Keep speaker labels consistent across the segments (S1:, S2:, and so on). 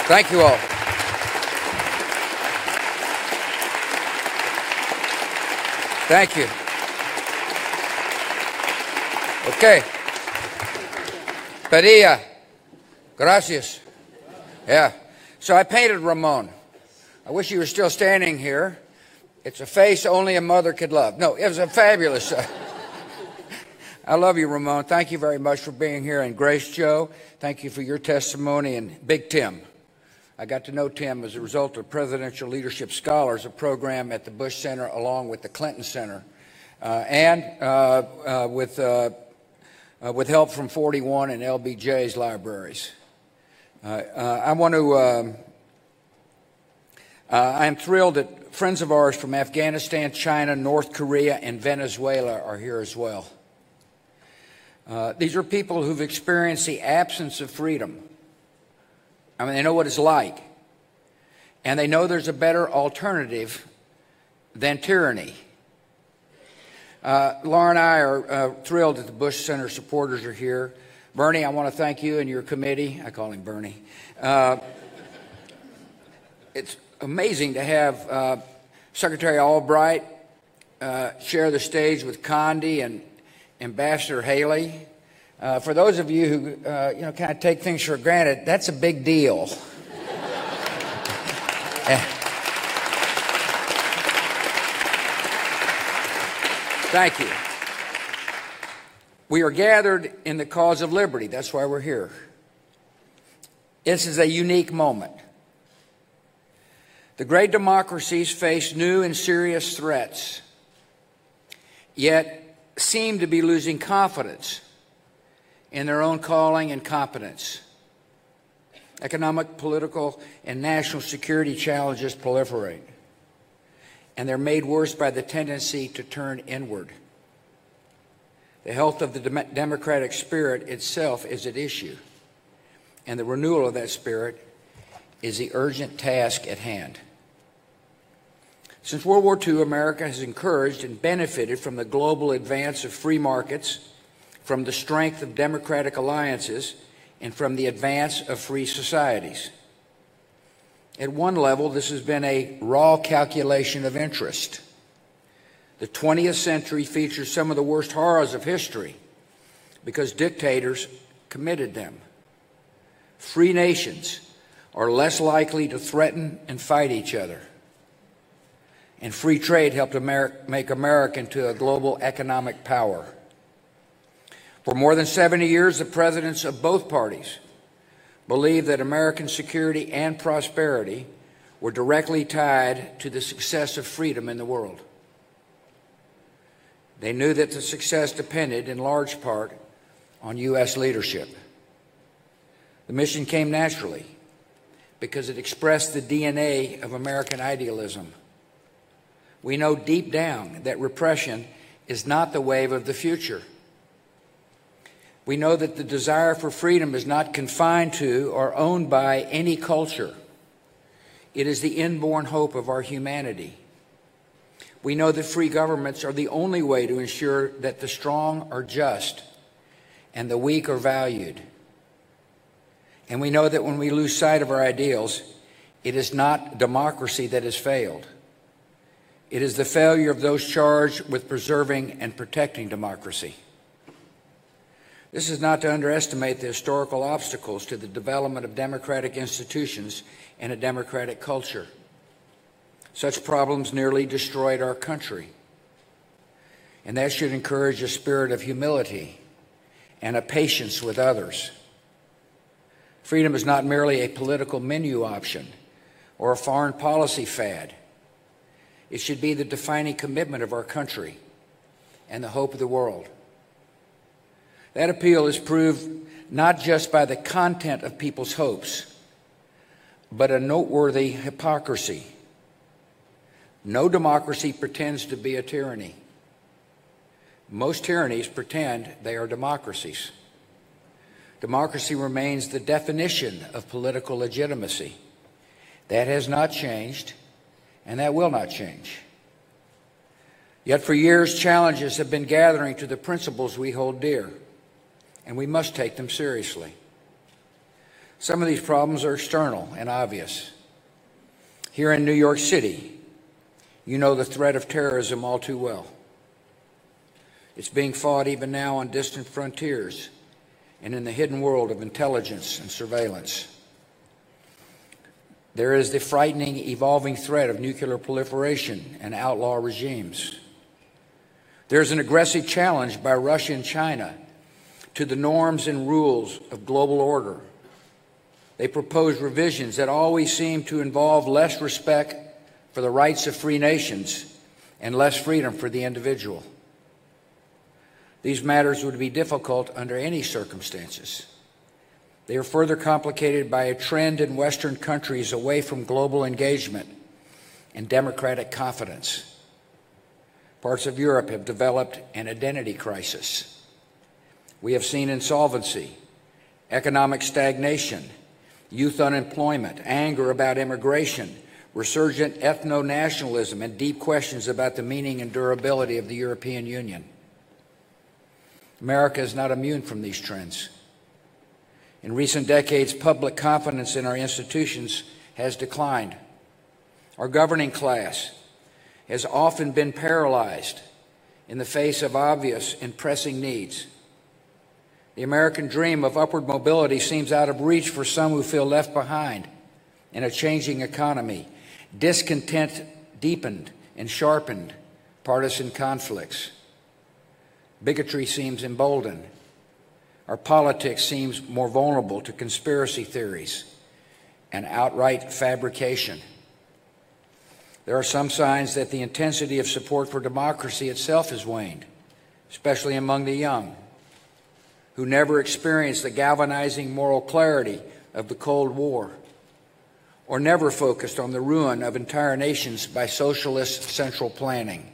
S1: Thank you all. Thank you. Okay. Padilla. Gracias. Yeah. So I painted Ramon. I wish he were still standing here. It's a face only a mother could love. No, it was a fabulous... I love you, Ramon. Thank you very much for being here. And Grace Joe, thank you for your testimony. And Big Tim. I got to know Tim as a result of Presidential Leadership Scholars, a program at the Bush Center along with the Clinton Center, with help from 41 and LBJ's libraries. I am thrilled that friends of ours from Afghanistan, China, North Korea, and Venezuela are here as well. These are people who've experienced the absence of freedom. I mean, they know what it's like. And they know there's a better alternative than tyranny. Laura and I are thrilled that the Bush Center supporters are here. Bernie, I want to thank you and your committee. I call him Bernie. It's amazing to have Secretary Albright share the stage with Condi and Ambassador Haley. For those of you who kind of take things for granted, that's a big deal. Thank you. We are gathered in the cause of liberty. That's why we're here. This is a unique moment. The great democracies face new and serious threats, yet seem to be losing confidence in their own calling and competence. Economic, political, and national security challenges proliferate, and they're made worse by the tendency to turn inward. The health of the democratic spirit itself is at issue, and the renewal of that spirit is the urgent task at hand. Since World War II, America has encouraged and benefited from the global advance of free markets, from the strength of democratic alliances, and from the advance of free societies. At one level, this has been a raw calculation of interest. The 20th century features some of the worst horrors of history because dictators committed them. Free nations are less likely to threaten and fight each other. And free trade helped make America into a global economic power. For more than 70 years, the presidents of both parties believed that American security and prosperity were directly tied to the success of freedom in the world. They knew that the success depended in large part on U.S. leadership. The mission came naturally because it expressed the DNA of American idealism. We know deep down that repression is not the wave of the future. We know that the desire for freedom is not confined to or owned by any culture. It is the inborn hope of our humanity. We know that free governments are the only way to ensure that the strong are just and the weak are valued. And we know that when we lose sight of our ideals, it is not democracy that has failed. It is the failure of those charged with preserving and protecting democracy. This is not to underestimate the historical obstacles to the development of democratic institutions and a democratic culture. Such problems nearly destroyed our country. And that should encourage a spirit of humility and a patience with others. Freedom is not merely a political menu option or a foreign policy fad. It should be the defining commitment of our country and the hope of the world. That appeal is proved not just by the content of people's hopes, but a noteworthy hypocrisy. No democracy pretends to be a tyranny. Most tyrannies pretend they are democracies. Democracy remains the definition of political legitimacy. That has not changed, and that will not change. Yet for years, challenges have been gathering to the principles we hold dear, and we must take them seriously. Some of these problems are external and obvious. Here in New York City, you know the threat of terrorism all too well. It's being fought even now on distant frontiers and in the hidden world of intelligence and surveillance. There is the frightening, evolving threat of nuclear proliferation and outlaw regimes. There's an aggressive challenge by Russia and China to the norms and rules of global order. They propose revisions that always seem to involve less respect for the rights of free nations and less freedom for the individual. These matters would be difficult under any circumstances. They are further complicated by a trend in Western countries away from global engagement and democratic confidence. Parts of Europe have developed an identity crisis. We have seen insolvency, economic stagnation, youth unemployment, anger about immigration, resurgent ethno-nationalism, and deep questions about the meaning and durability of the European Union. America is not immune from these trends. In recent decades, public confidence in our institutions has declined. Our governing class has often been paralyzed in the face of obvious and pressing needs. The American dream of upward mobility seems out of reach for some who feel left behind in a changing economy. Discontent deepened and sharpened partisan conflicts. Bigotry seems emboldened. Our politics seems more vulnerable to conspiracy theories and outright fabrication. There are some signs that the intensity of support for democracy itself has waned, especially among the young, who never experienced the galvanizing moral clarity of the Cold War, or never focused on the ruin of entire nations by socialist central planning.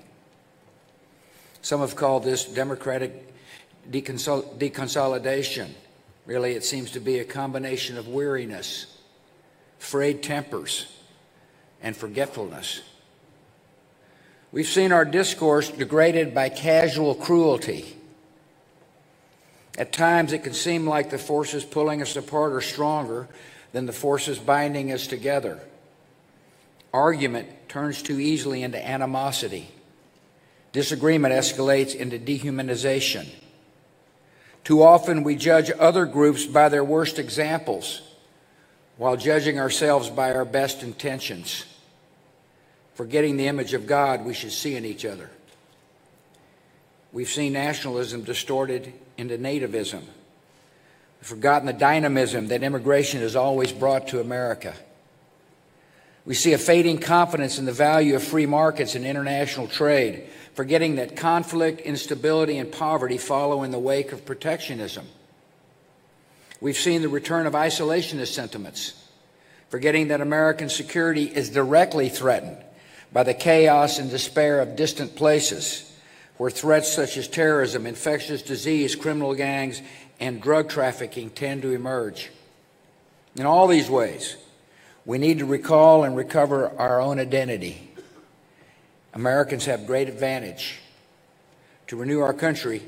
S1: Some have called this democratic deconsolidation. Really, it seems to be a combination of weariness, frayed tempers, and forgetfulness. We've seen our discourse degraded by casual cruelty. At times, it can seem like the forces pulling us apart are stronger than the forces binding us together. Argument turns too easily into animosity. Disagreement escalates into dehumanization. Too often, we judge other groups by their worst examples, while judging ourselves by our best intentions, forgetting the image of God we should see in each other. We've seen nationalism distorted into nativism. We've forgotten the dynamism that immigration has always brought to America. We see a fading confidence in the value of free markets and international trade, forgetting that conflict, instability, and poverty follow in the wake of protectionism. We've seen the return of isolationist sentiments, forgetting that American security is directly threatened by the chaos and despair of distant places, where threats such as terrorism, infectious disease, criminal gangs, and drug trafficking tend to emerge. In all these ways, we need to recall and recover our own identity. Americans have great advantage. To renew our country,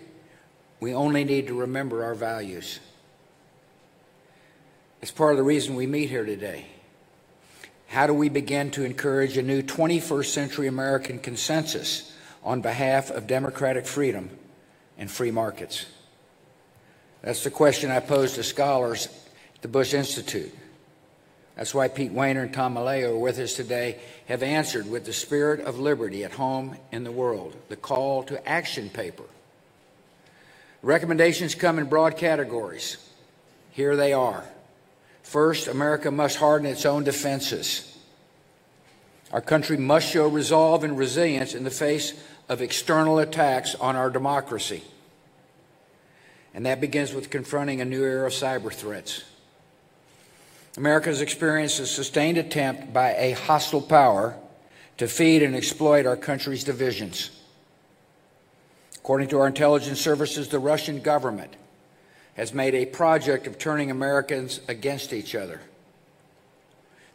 S1: we only need to remember our values. It's part of the reason we meet here today. How do we begin to encourage a new 21st century American consensus on behalf of democratic freedom and free markets? That's the question I pose to scholars at the Bush Institute. That's why Pete Wehner and Tom Maleo are with us today, have answered with the spirit of liberty at home in the world, the call to action paper. Recommendations come in broad categories. Here they are. First, America must harden its own defenses. Our country must show resolve and resilience in the face of external attacks on our democracy. And that begins with confronting a new era of cyber threats. America has experienced a sustained attempt by a hostile power to feed and exploit our country's divisions. According to our intelligence services, the Russian government has made a project of turning Americans against each other.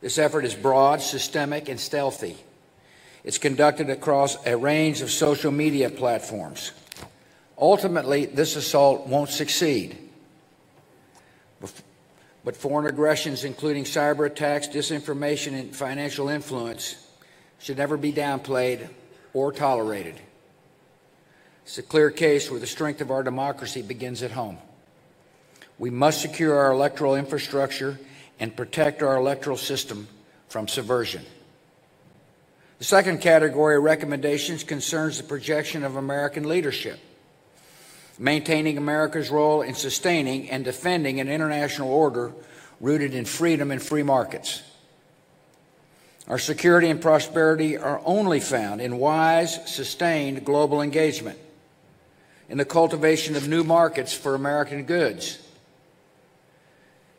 S1: This effort is broad, systemic, and stealthy. It's conducted across a range of social media platforms. Ultimately, this assault won't succeed. But foreign aggressions, including cyber attacks, disinformation, and financial influence, should never be downplayed or tolerated. It's a clear case where the strength of our democracy begins at home. We must secure our electoral infrastructure and protect our electoral system from subversion. The second category of recommendations concerns the projection of American leadership, maintaining America's role in sustaining and defending an international order rooted in freedom and free markets. Our security and prosperity are only found in wise, sustained global engagement, in the cultivation of new markets for American goods,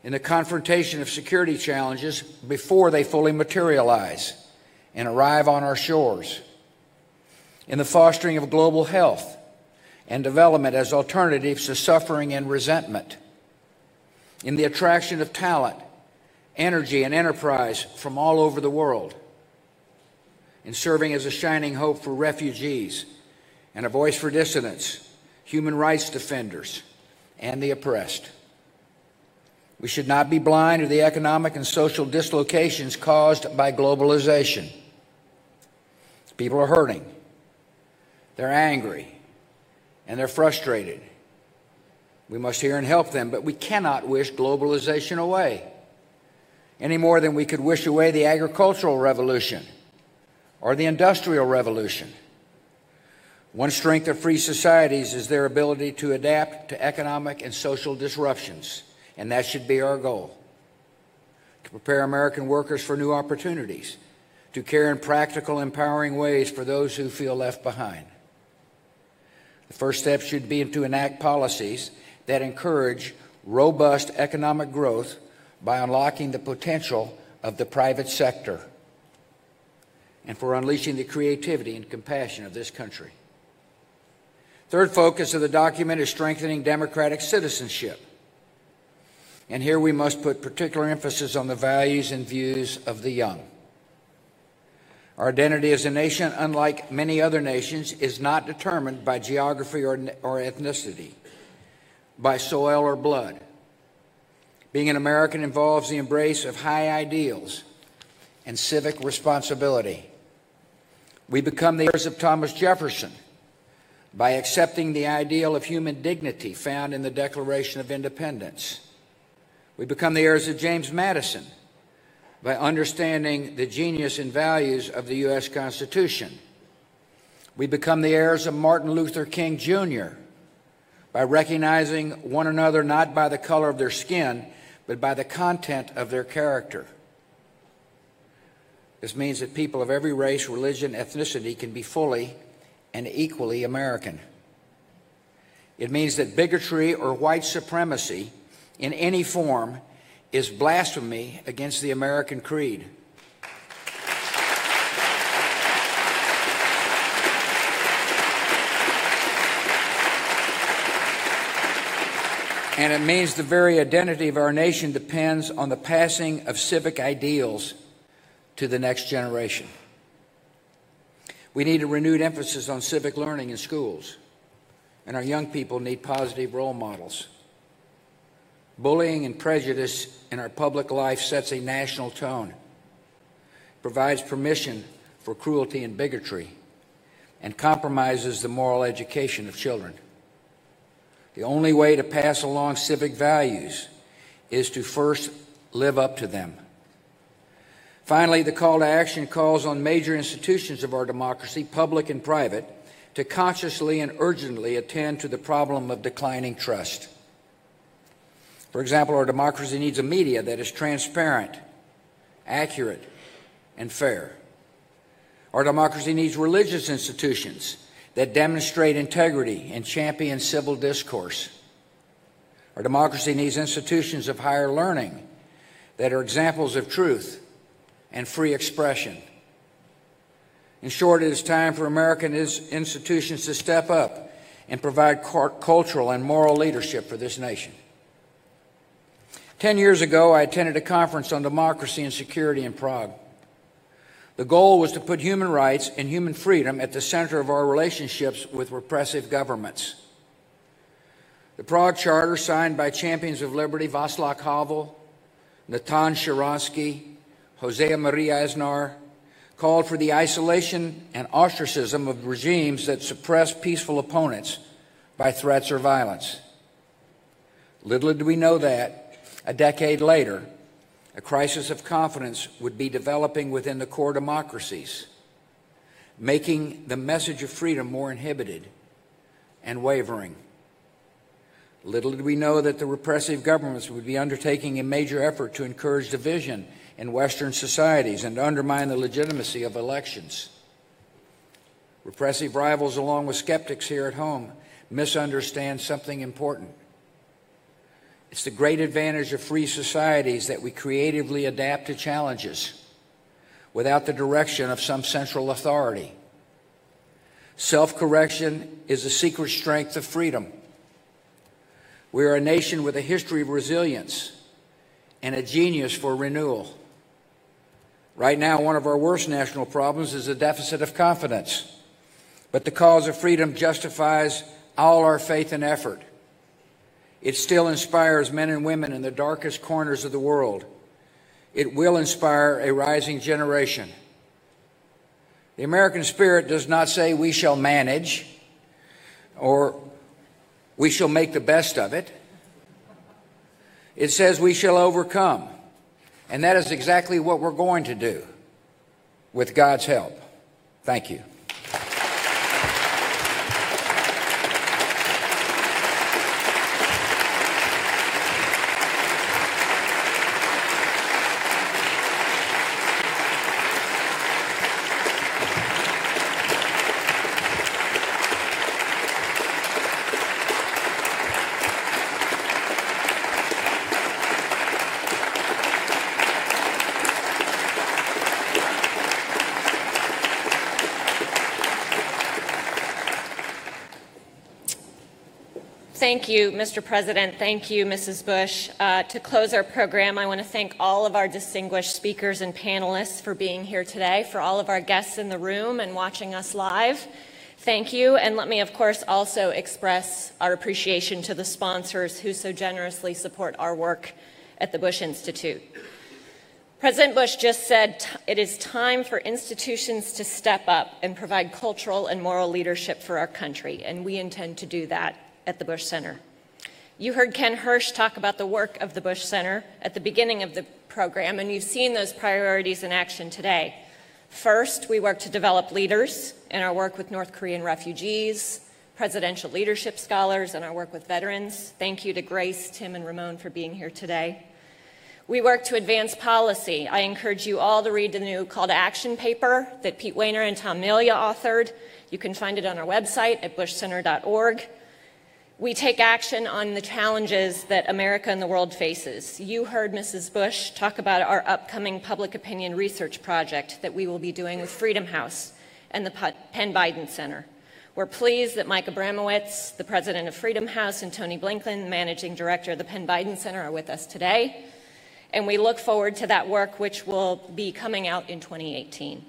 S1: in the confrontation of security challenges before they fully materialize and arrive on our shores, in the fostering of global health and development as alternatives to suffering and resentment, in the attraction of talent, energy, and enterprise from all over the world, in serving as a shining hope for refugees and a voice for dissidents, human rights defenders, and the oppressed. We should not be blind to the economic and social dislocations caused by globalization. People are hurting, they're angry, and they're frustrated. We must hear and help them, but we cannot wish globalization away, any more than we could wish away the agricultural revolution or the industrial revolution. One strength of free societies is their ability to adapt to economic and social disruptions, and that should be our goal. To prepare American workers for new opportunities, to care in practical, empowering ways for those who feel left behind. The first step should be to enact policies that encourage robust economic growth by unlocking the potential of the private sector and for unleashing the creativity and compassion of this country. Third focus of the document is strengthening democratic citizenship. And here we must put particular emphasis on the values and views of the young. Our identity as a nation, unlike many other nations, is not determined by geography or ethnicity, by soil or blood. Being an American involves the embrace of high ideals and civic responsibility. We become the heirs of Thomas Jefferson by accepting the ideal of human dignity found in the Declaration of Independence. We become the heirs of James Madison by understanding the genius and values of the U.S. Constitution. We become the heirs of Martin Luther King, Jr. by recognizing one another not by the color of their skin, but by the content of their character. This means that people of every race, religion, ethnicity can be fully and equally American. It means that bigotry or white supremacy in any form is blasphemy against the American creed. And it means the very identity of our nation depends on the passing of civic ideals to the next generation. We need a renewed emphasis on civic learning in schools, and our young people need positive role models. Bullying and prejudice in our public life sets a national tone, provides permission for cruelty and bigotry, and compromises the moral education of children. The only way to pass along civic values is to first live up to them. Finally, the call to action calls on major institutions of our democracy, public and private, to consciously and urgently attend to the problem of declining trust. For example, our democracy needs a media that is transparent, accurate, and fair. Our democracy needs religious institutions that demonstrate integrity and champion civil discourse. Our democracy needs institutions of higher learning that are examples of truth and free expression. In short, it is time for American institutions to step up and provide cultural and moral leadership for this nation. 10 years ago, I attended a conference on democracy and security in Prague. The goal was to put human rights and human freedom at the center of our relationships with repressive governments. The Prague Charter, signed by champions of liberty Václav Havel, Natan Sharansky, Jose Maria Aznar, called for the isolation and ostracism of regimes that suppress peaceful opponents by threats or violence. Little did we know that, a decade later, a crisis of confidence would be developing within the core democracies, making the message of freedom more inhibited and wavering. Little did we know that the repressive governments would be undertaking a major effort to encourage division in Western societies and to undermine the legitimacy of elections. Repressive rivals, along with skeptics here at home, misunderstand something important. It's the great advantage of free societies that we creatively adapt to challenges without the direction of some central authority. Self-correction is the secret strength of freedom. We are a nation with a history of resilience and a genius for renewal. Right now, one of our worst national problems is a deficit of confidence. But the cause of freedom justifies all our faith and effort. It still inspires men and women in the darkest corners of the world. It will inspire a rising generation. The American spirit does not say we shall manage or we shall make the best of it. It says we shall overcome. And that is exactly what we're going to do with God's help. Thank you.
S2: Thank you, Mr. President. Thank you, Mrs. Bush. To close our program, I want to thank all of our distinguished speakers and panelists for being here today, for all of our guests in the room and watching us live. Thank you. And let me, of course, also express our appreciation to the sponsors who so generously support our work at the Bush Institute. President Bush just said it is time for institutions to step up and provide cultural and moral leadership for our country, and we intend to do that at the Bush Center. You heard Ken Hirsch talk about the work of the Bush Center at the beginning of the program, and you've seen those priorities in action today. First, we work to develop leaders in our work with North Korean refugees, presidential leadership scholars, and our work with veterans. Thank you to Grace, Tim, and Ramon for being here today. We work to advance policy. I encourage you all to read the new call to action paper that Pete Wehner and Tom Melia authored. You can find it on our website at bushcenter.org. We take action on the challenges that America and the world faces. You heard Mrs. Bush talk about our upcoming public opinion research project that we will be doing with Freedom House and the Penn Biden Center. We're pleased that Mike Abramowitz, the president of Freedom House, and Tony Blinken, managing director of the Penn Biden Center, are with us today. And we look forward to that work, which will be coming out in 2018.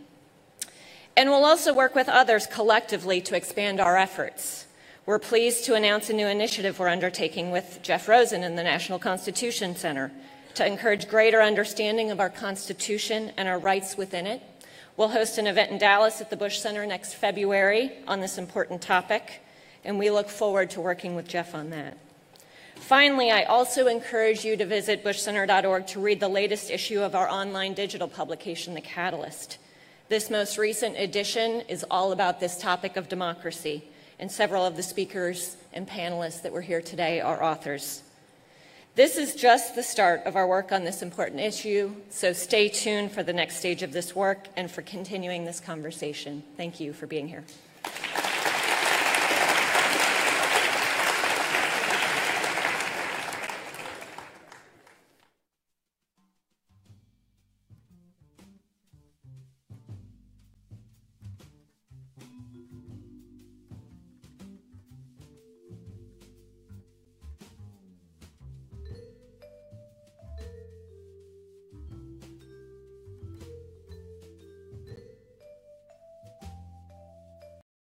S2: And we'll also work with others collectively to expand our efforts. We're pleased to announce a new initiative we're undertaking with Jeff Rosen and the National Constitution Center to encourage greater understanding of our Constitution and our rights within it. We'll host an event in Dallas at the Bush Center next February on this important topic, and we look forward to working with Jeff on that. Finally, I also encourage you to visit bushcenter.org to read the latest issue of our online digital publication, The Catalyst. This most recent edition is all about this topic of democracy, and several of the speakers and panelists that were here today are authors. This is just the start of our work on this important issue, so stay tuned for the next stage of this work and for continuing this conversation. Thank you for being here.